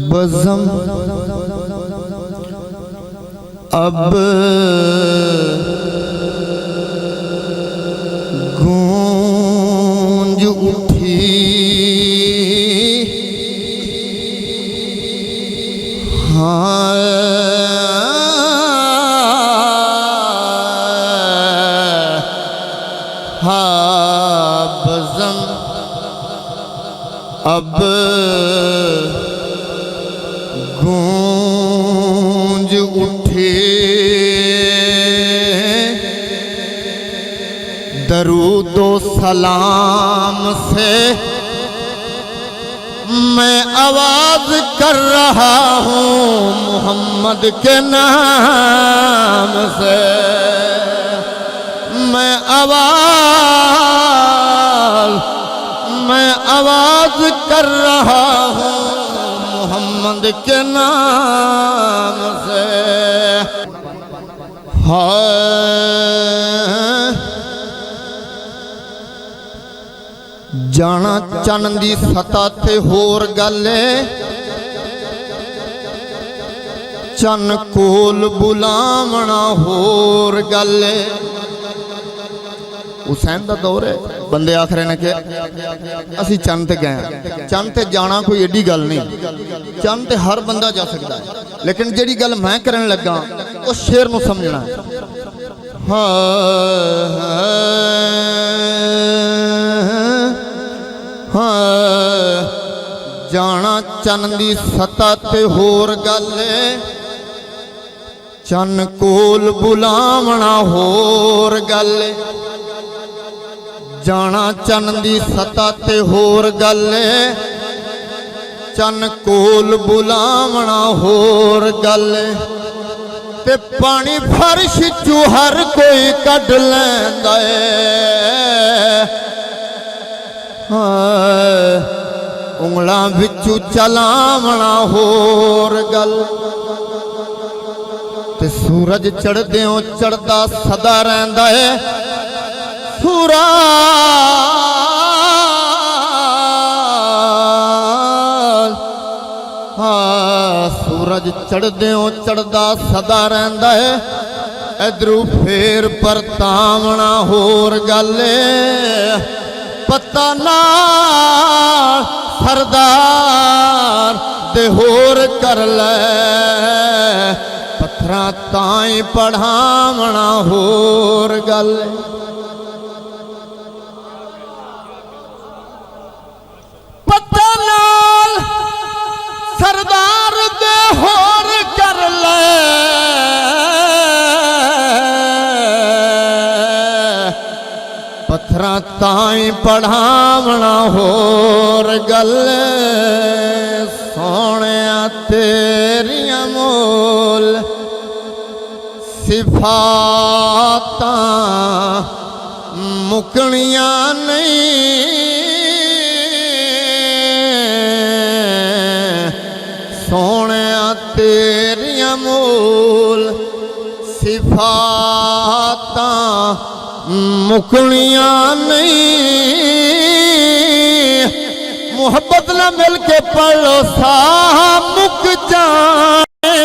बज़म अब गूंज उठी बज़म अब गूंज उठी दरूदो सलाम से मैं आवाज कर रहा हूँ मोहम्मद के नाम से। मैं आवाज कर रहा हूँ मोहम्मद के नाम से। जाना चन्न दी सतह ते होर गल चन्न कोल बुलावना होर गल। हुसैन दा दौर है, बंदे आखरे ने कि असी चन्न ते गए, चन्न ते जाना कोई एडी गल नहीं, चन्न ते हर बंदा जा सकता है, लेकिन जेड़ी गल मैं करन लगा उस शेर नूं समझना है। जाना चन्न दी सतह ते होर गल चन्न कोल बुलावना होर गल। जाना चन्न दी सतह ते होर गल चन्न कोल बुलावना होर गल। ते पानी फर्श चू हर कोई कढ लैंदा है, उंगलां विचू चलावना होर गल। ते सूरज चढ़देओ चढ़दा सदा रहिंदा है, सूरज चढ़देओ चढ़दा सदा रहिंदा है। इधरू फेर परतावना होर गल पता ना सरदार दे होर कर ले पत्थरां ताई पढ़ावना होर गल। पता ना सरदार दे होर कर ले पत्थरां ताई पढ़ावना होर गल। सोहणिया तेरियां मोल सिफातां मुकणियां नहीं, सोहणिया तेरियां मोल सिफातां मुकणियां नहीं। मोहब्बत न मिल के पढ़ो सा मुक जाए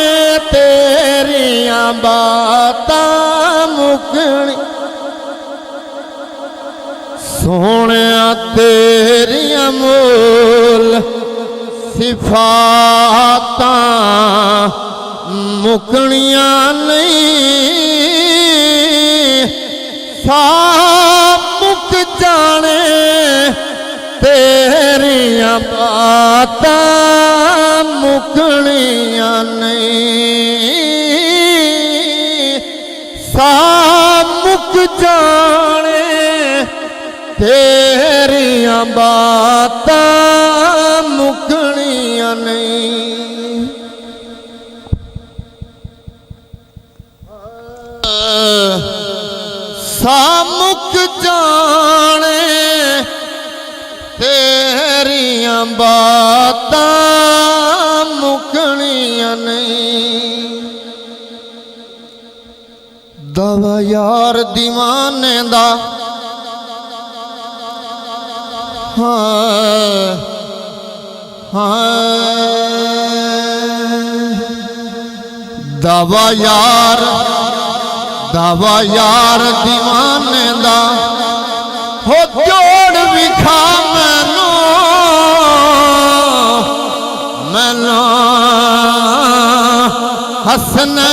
तेरियां बातां मुकणी। सोहणिया तेरियां मोल सिफातां मुकणियां नहीं, सा मुक जाने तेरियां बातां मुकणियां नहीं, सा मुक जाने तेरियां बातां मुकणियां नहीं। सा मुक जाने तेरियां बातां मुकणियां नहीं। दवा यार दीवाने दा हाँ दवा यार दीवाने दा हो जोड़ विखा मैनू हसने